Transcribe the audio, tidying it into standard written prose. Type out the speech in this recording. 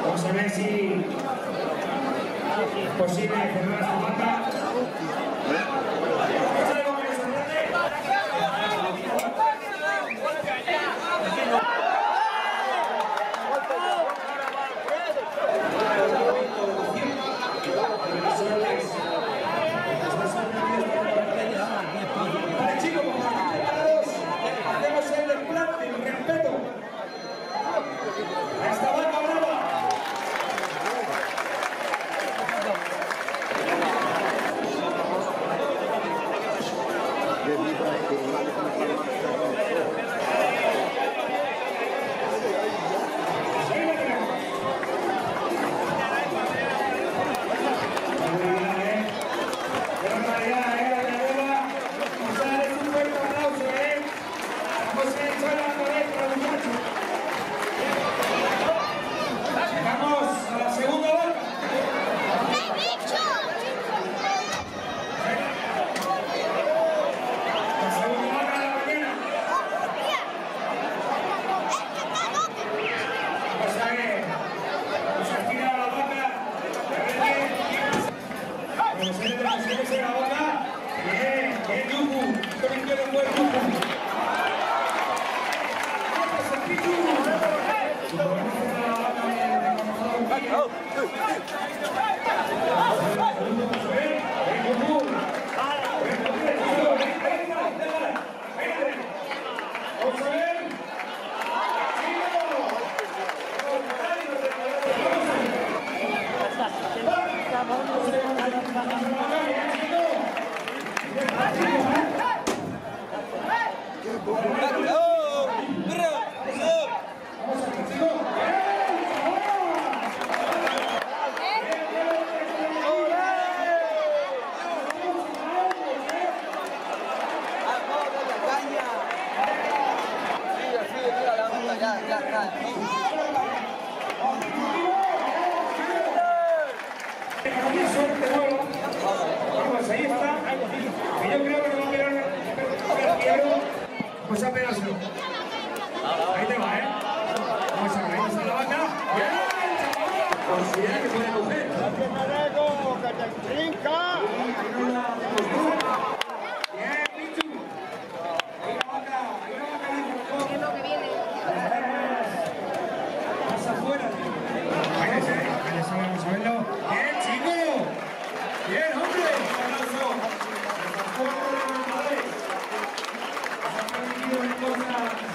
Vamos a ver si es posible cerrar esta banda. Vale, chicos, preparados. Hacemos el desplante, el respeto. A esta vaca brava. Pues a pegárselo. Ahí te va, ¿eh? Vamos a ver, ahí está la vaca. ¡Bien! Considera que puede coger. ¡Brinca! Bien, Pichu. Ahí la vaca, ¿Qué es lo que viene? Pasa afuera, tío. Váyase, vamos a verlo. Bien, chico. Bien, hombre. Un aplauso. Nos ha permitido una cosa